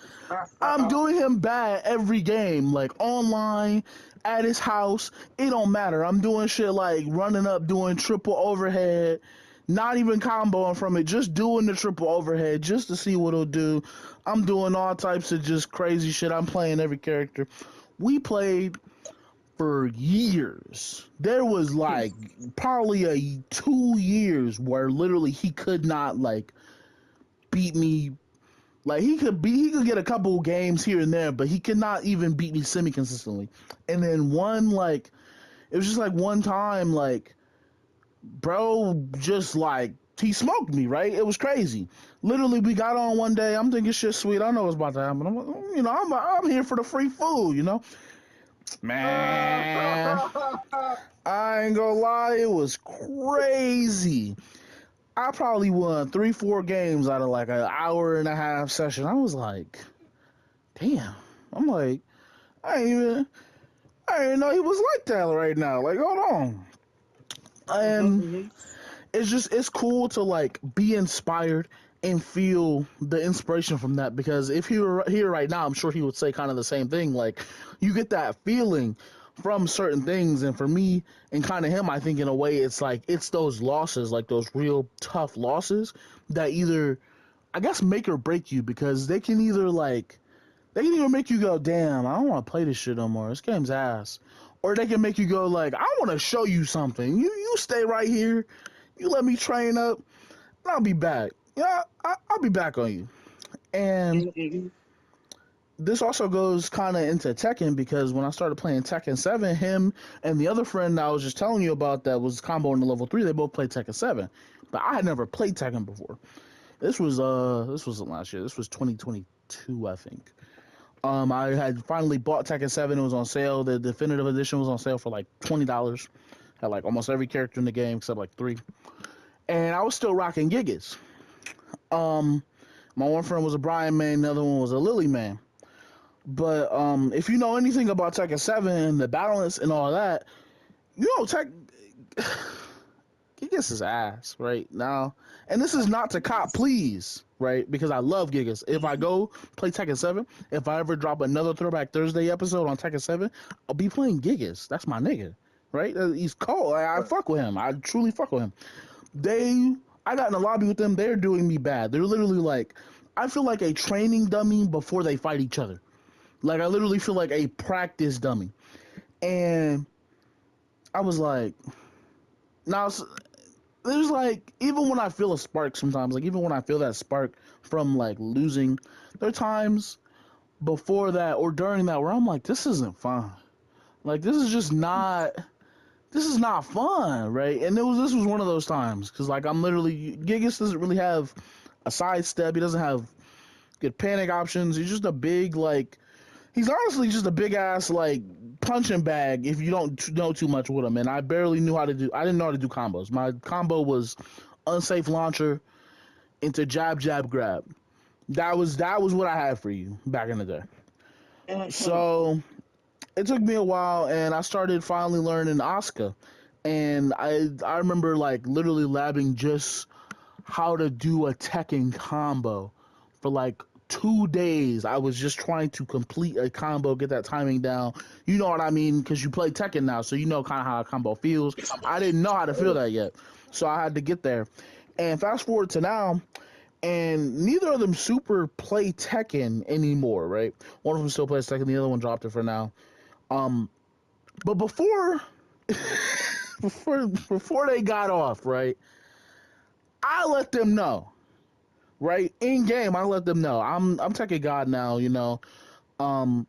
I'm doing him bad every game, like online, at his house. It don't matter. I'm doing shit like running up, doing triple overhead, not even comboing from it, just doing the triple overhead just to see what it'll do. I'm doing all types of just crazy shit. I'm playing every character. We played for years. There was like probably 2 years where literally he could not like beat me. Like he could get a couple games here and there, but he could not even beat me semi consistently. And then it was just like one time like bro just like he smoked me, right? It was crazy. Literally, we got on one day. I'm thinking shit sweet. I know what's about to happen. I'm here for the free food, you know. Man, I ain't gonna lie, it was crazy. I probably won 3, 4 games out of like an hour and a half session. I was like, damn. I'm like, I ain't even, I didn't know he was like that right now. Like, hold on. And it's cool to like be inspired and feel the inspiration from that because if he were here right now, I'm sure he would say kind of the same thing. Like, you get that feeling from certain things, and for me and kind of him, I think in a way it's like it's those losses, like those real tough losses that either I guess make or break you because they can either make you go, damn, I don't want to play this shit no more. This game's ass. Or they can make you go like, I want to show you something. You stay right here. You let me train up. And I'll be back. Yeah, I'll be back on you. And this also goes kind of into Tekken because when I started playing Tekken 7, him and the other friend I was just telling you about that was combo in the level 3, they both played Tekken 7. But I had never played Tekken before. This wasn't last year. This was 2022, I think. I had finally bought Tekken 7. It was on sale. The definitive edition was on sale for like $20. Had like almost every character in the game except like 3. And I was still rocking Gigas. Um, my one friend was a Brian man, the other one was a Lily man. But if you know anything about Tekken 7, the balance and all that, you know Gigas is ass right now. And this is not to cop, please, right? Because I love Gigas. If I go play Tekken 7, if I ever drop another Throwback Thursday episode on Tekken 7, I'll be playing Gigas. That's my nigga, right? He's cold. I fuck with him. I truly fuck with him. I got in a lobby with them. They're doing me bad. They're literally like, I feel like a training dummy before they fight each other. Like I literally feel like a practice dummy. And I was like, now there's like, even when I feel a spark sometimes, like even when I feel that spark from like losing, there are times before that or during that where I'm like, this isn't fun. Like this is not fun, right? And this was one of those times because like I'm literally Gigas doesn't really have a sidestep. He doesn't have good panic options. He's just a big like he's honestly just a big ass like punching bag if you don't know too much with him. And I barely knew how to do. I didn't know how to do combos. My combo was unsafe launcher into jab jab grab. That was what I had for you back in the day. Mhm. So it took me a while, and I started finally learning Asuka. And I remember like literally labbing just how to do a Tekken combo for like 2 days. I was just trying to complete a combo, get that timing down. You know what I mean? Because you play Tekken now, so you know kind of how a combo feels. I didn't know how to feel that yet, so I had to get there. And fast forward to now, and neither of them super play Tekken anymore, right? One of them still plays Tekken, the other one dropped it for now. Um, but before they got off, right? I let them know, right? In game, I let them know. I'm Tekken God now, you know. Um,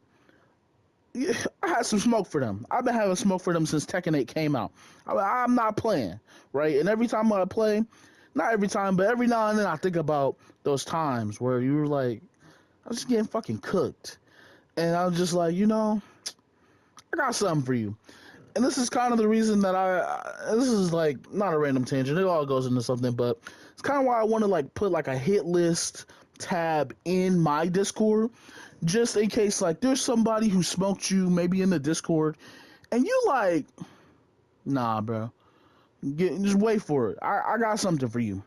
I had some smoke for them. I've been having smoke for them since Tekken 8 came out. I'm not playing, right? And every time I play, not every time, but every now and then I think about those times where you were like, I was just getting fucking cooked. And I was just like, I got something for you. And this is kind of the reason that this is like not a random tangent. It all goes into something, but it's kind of why I want to like put like a hit list tab in my Discord, just in case like there's somebody who smoked you maybe in the Discord, and you like, nah, bro, just wait for it. I got something for you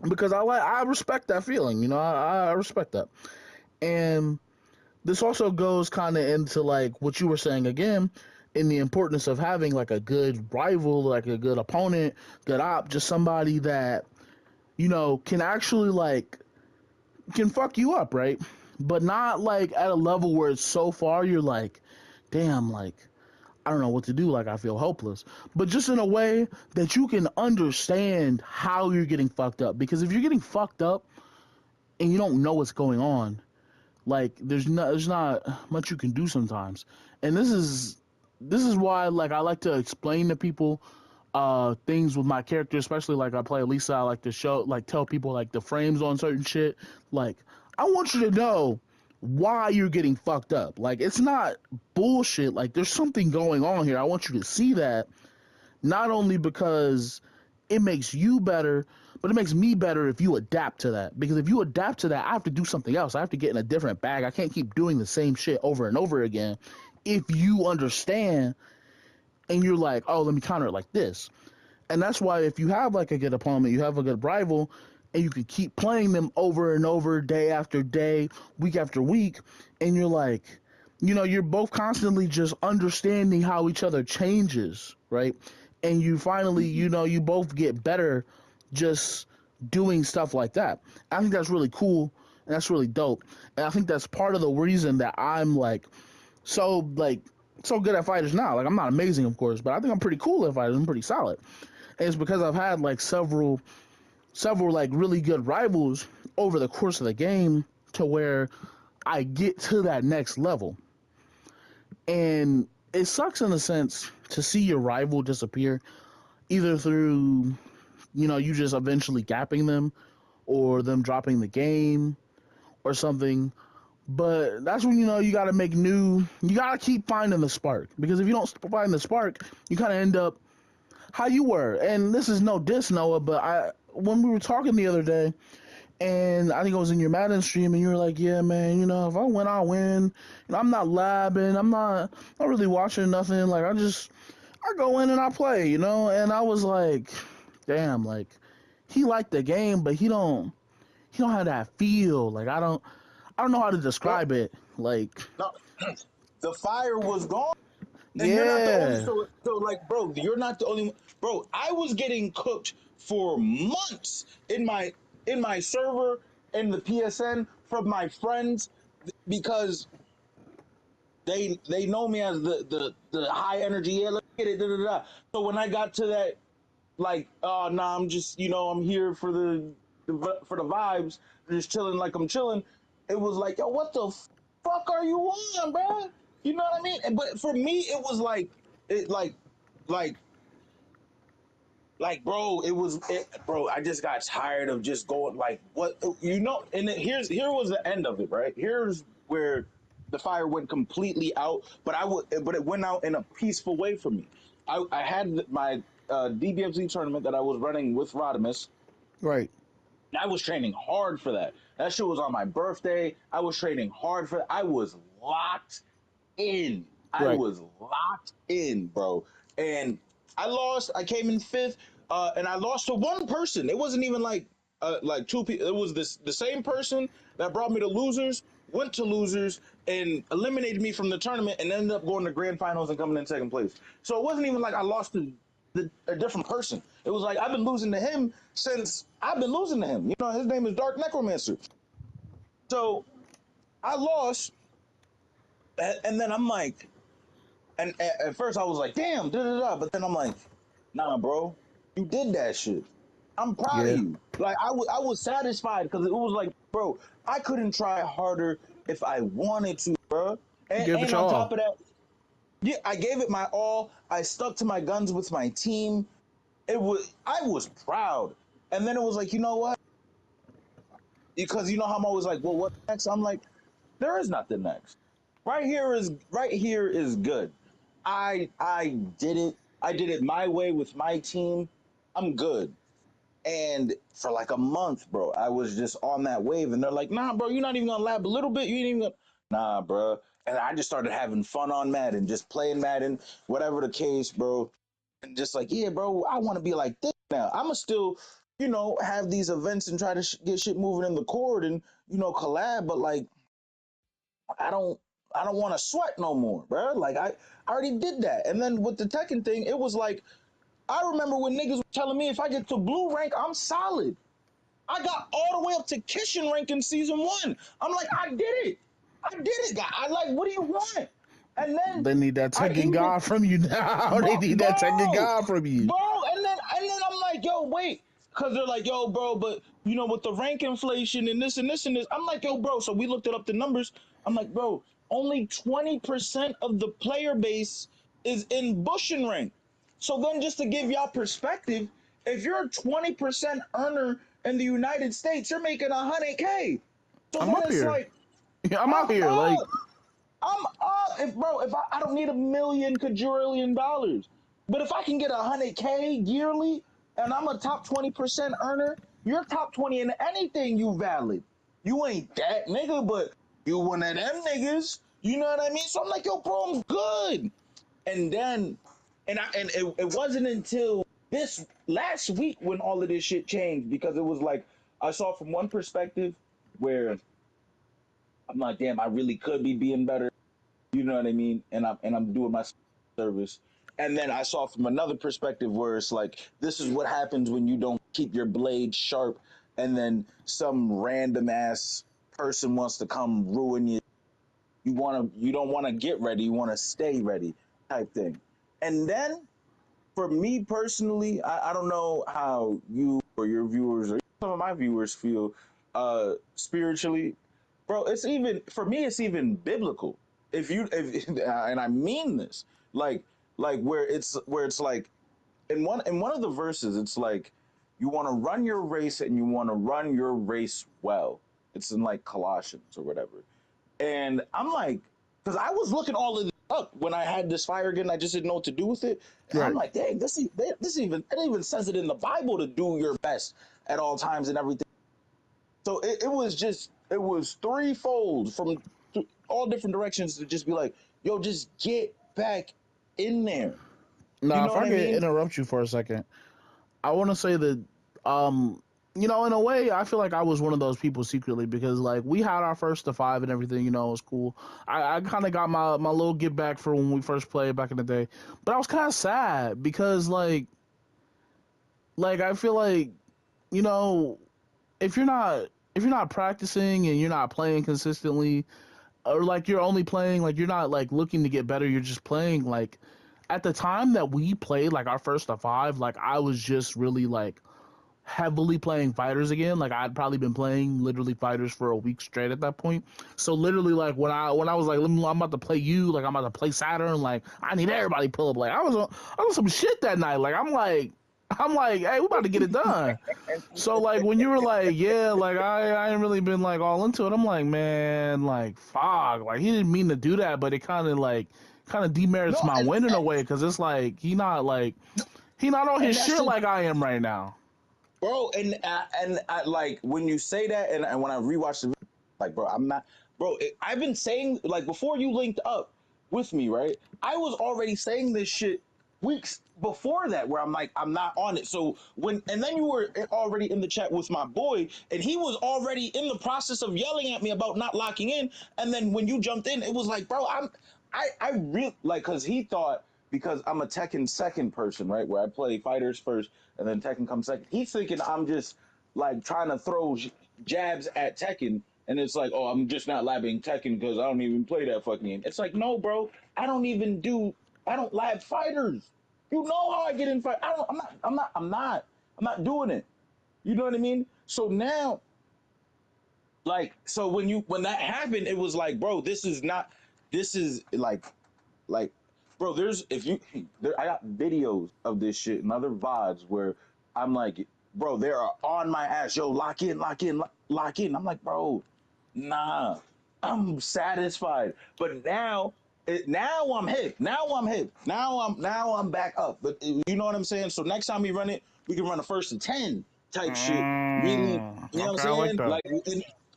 because I respect that feeling. I respect that, and this also goes kind of into like what you were saying again in the importance of having like a good rival, like a good opponent, good op, just somebody that can actually like can fuck you up, right? But not like at a level where it's so far you're like, damn, like I don't know what to do, like I feel hopeless. But just in a way that you can understand how you're getting fucked up, because if you're getting fucked up and you don't know what's going on, like there's not much you can do sometimes. And this is why like I like to explain to people things with my character, especially like I play Lisa. I like to show like tell people like the frames on certain shit. Like I want you to know why you're getting fucked up. Like it's not bullshit. Like there's something going on here. I want you to see that, not only because it makes you better, but it makes me better if you adapt to that. Because if you adapt to that, I have to do something else. I have to get in a different bag. I can't keep doing the same shit over and over again. If you understand and you're like, oh, let me counter it like this. And that's why if you have like a good opponent, you have a good rival, and you can keep playing them over and over, day after day, week after week, and you're like, you're both constantly just understanding how each other changes, right? And you finally, you both get better just doing stuff like that. I think that's really cool and that's really dope. And I think that's part of the reason that I'm like so good at fighters now. Like I'm not amazing, of course, but I think I'm pretty cool at fighters. I'm pretty solid. And it's because I've had like several like really good rivals over the course of the game to where I get to that next level. And it sucks in a sense to see your rival disappear, either through, you just eventually gapping them or them dropping the game or something. But that's when you got to you got to keep finding the spark. Because if you don't find the spark, you kind of end up how you were. And this is no diss, Noah, but when we were talking the other day, and I think it was in your Madden stream, and you were like, "Yeah, man, if I win, I win. I'm not labbing. I'm not really watching nothing. Like I go in and I play, And I was like, damn, like he liked the game, but he don't have that feel. Like I don't know how to No, describe it. Like, no, the fire was gone, and you're not the only. yeah, So like, bro, you're not the only one. Bro, I was getting cooked for months in my server in the PSN from my friends because they know me as the high energy. Yeah, let's get it. Da, da, da. So when I got to like, oh nah, I'm just, I'm here for for the vibes, just chilling like I'm chilling. It was like, yo, what the fuck are you on, bro? You know what I mean? But for me, it was like, it like bro, bro. I just got tired of just going like, what, And here was the end of it, right? Here's where the fire went completely out, but it went out in a peaceful way for me. I had my DBFZ tournament that I was running with Rodimus. Right. I was training hard for that. That shit was on my birthday. I was training hard for that. I was locked in. I Right. was locked in, bro. And I lost. I came in fifth, and I lost to one person. It wasn't even like two people. It was the same person that brought me to losers, went to losers, and eliminated me from the tournament, and ended up going to grand finals and coming in second place. So it wasn't even like I lost to a different person. It was like I've been losing to him since I've been losing to him. His name is Dark Necromancer. So I lost, and then I'm like, and at first I was like, damn, da da da. But then I'm like, nah, bro, you did that shit. I'm proud of Yeah. you. Like I was satisfied because it was like, bro, I couldn't try harder if I wanted to, bro. You And, gave it and your on all. top of that, yeah, I gave it my all. I stuck to my guns with my team. I was proud. And then it was like, you know what? Because you know how I'm always like, well, what next? I'm like, there is nothing next. Right here is good. I did it. I did it my way with my team. I'm good. And for like a month, bro, I was just on that wave, and they're like, "Nah, bro, you're not even gonna lab a little bit. You ain't even gonna." Nah, bro. And I just started having fun on Madden, just playing Madden, whatever the case, bro. And just like, yeah, bro, I want to be like this now. I'ma still, have these events and try to get shit moving in the court and collab, but like I don't I don't want to sweat no more, bro. Like I already did that. And then with the Tekken thing, it was like I remember when niggas were telling me if I get to blue rank, I'm solid. I got all the way up to Kishin rank in season one. I'm like, I did it. I did it, guy. I like, what do you want? And then They need that I Tekken even God from you now. They need that Tekken bro, God from you. and then I'm like, yo, wait, because they're like, yo, bro, but with the rank inflation and this and this and this, I'm like, yo, bro. So we looked it up the numbers. I'm like, bro, only 20% of the player base is in Bushin rank. So then, just to give y'all perspective, if you're a 20% earner in the United States, you're making 100K. So I'm then up it's here. like, Yeah, I'm out I'm here. Like, up. I'm up. If I don't need a million quadrillion dollars, but if I can get 100K yearly and I'm a top 20% earner, you're top 20 in anything you valid. You ain't that nigga, but you one of them niggas. You know what I mean? So I'm like, yo, bro, I'm good. And then, it wasn't until this last week when all of this shit changed because it was like I saw from one perspective where I'm like, damn, I really could be being better. You know what I mean? And I'm doing my service. And then I saw from another perspective where it's like, this is what happens when you don't keep your blade sharp, and then some random ass person wants to come ruin you. You don't want to get ready, you want to stay ready type thing. And then for me personally, I don't know how you or your viewers or some of my viewers feel spiritually, bro. It's even for me. It's even biblical. If and I mean this, like where it's like in one of the verses, it's like you want to run your race and you want to run your race well. It's in like Colossians or whatever. And I'm like, because I was looking all of this up when I had this fire again. I just didn't know what to do with it. And I'm right. like, dang, it even says it in the Bible to do your best at all times and everything. So it was threefold from all different directions to just be like, yo, just get back in there. You Now, know if what I I could mean? interrupt you for a second, I want to say that, um, in a way, I feel like I was one of those people secretly because, like, we had our first to five and everything. It was cool. I kind of got my little get back for when we first played back in the day, but I was kind of sad because, like I feel like, you know, if you're not if you're not practicing and you're not playing consistently, or like you're only playing, like you're not like looking to get better, you're just playing, like at the time that we played like our first of 5, like I was just really like heavily playing fighters again. Like I'd probably been playing literally fighters for a week straight at that point. So literally like when I was like, I'm about to play you, like I'm about to play Saturn, like I need everybody to pull up. Like I was on some shit that night. Like I'm like, hey, we about to get it done. So like when you were like, yeah, like I ain't really been like all into it. I'm like, man, like fuck, like he didn't mean to do that, but it kind of demerits No, my win in a way because it's like he not on and his that's shit the like I am right now. bro. And I, like when you say that, and when I rewatched the video, like, bro, I'm not, bro. I've been saying like before you linked up with me, right? I was already saying this shit weeks before that, where I'm like, I'm not on it. So when, and then you were already in the chat with my boy, and he was already in the process of yelling at me about not locking in. And then when you jumped in, it was like, bro, I really like, because he thought, because I'm a Tekken second person, right, where I play fighters first and then Tekken comes second. He's thinking I'm just like trying to throw jabs at Tekken, and it's like, oh, I'm just not labbing Tekken because I don't even play that fucking game. It's like, no, bro, I don't lab fighters. You know how I get in fight. I'm not doing it. You know what I mean? So now, like, so when that happened, it was like, bro, this is like, bro, there's if you there, I got videos of this shit and other VODs where I'm like, bro, they are on my ass. Yo, lock in, lock in, lock in. I'm like, bro, nah, I'm satisfied. But now, now I'm hip. Now I'm hip. Now I'm back up. But you know what I'm saying? So next time we run it, we can run a first to 10 type shit. Really, you know what I'm Okay, I like saying? that. Like,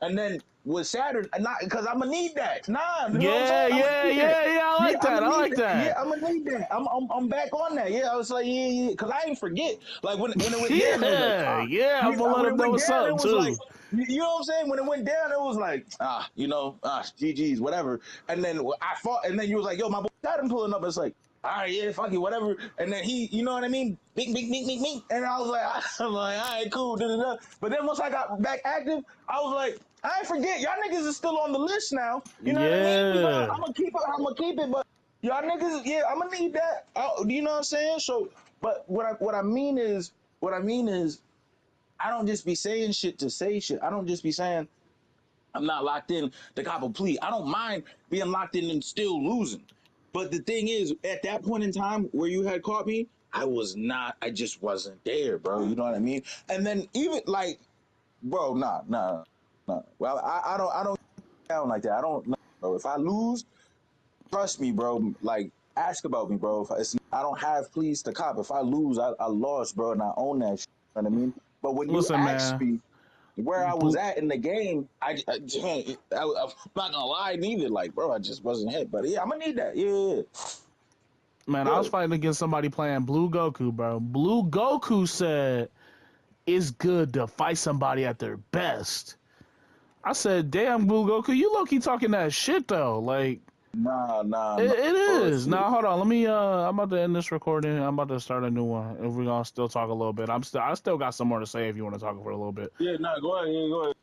and then with Saturn, not because I'm gonna need that. Nah, you know what I'm Yeah, saying? I'm gonna yeah, need that. yeah, yeah. I Yeah, like I'm that. gonna I need like that. Yeah, that. I'm gonna need that. I'm back on that. Yeah, I was like, yeah, yeah, because I didn't forget. Like when it went down, it was like, Yeah, ah. yeah. I'm Yeah, gonna let when him it know went what's down, up it was like, too. you know what I'm saying? When it went down, it was like, GG's, whatever. And then I fought, and then you was like, yo, my boy Saturn pulling up. It's like, all right, yeah, fuck you, whatever. And then he, you know what I mean? Bing, bing, bing, bing, bing. And I was like, I'm like, all right, cool. Da, da, da. But then once I got back active, I was like, I ain't forget, y'all niggas is still on the list now. You know what I mean? We gonna, Yeah, I'm gonna keep it. But y'all niggas, yeah, I'm gonna need that. You know what I'm saying? So, but what I mean is, I don't just be saying shit to say shit. I don't just be saying I'm not locked in the cop a plea. I don't mind being locked in and still losing. But the thing is, at that point in time where you had caught me, I was not. I just wasn't there, bro. You know what I mean? And then even like, bro, nah. Well, I don't down like that. I don't know, bro. If I lose, trust me, bro. Like, ask about me, bro. If I don't have pleas to cop. If I lose, I lost, bro, and I own that shit. You know what I mean? But when you listen, ask man. me where I was Bl- at in the game, I'm not gonna lie, neither. Like, bro, I just wasn't hit. But yeah, I'm gonna need that. Yeah, Man, I was yeah. fighting against somebody playing Blue Goku, bro. Blue Goku said it's good to fight somebody at their best. I said, damn, Blue Goku, you low key talking that shit though. Like, No it is. bullshit. Now hold on, let me. I'm about to end this recording. I'm about to start a new one. If we're gonna still talk a little bit, I still got some more to say if you want to talk for a little bit. Yeah, no, go ahead. Yeah, go ahead.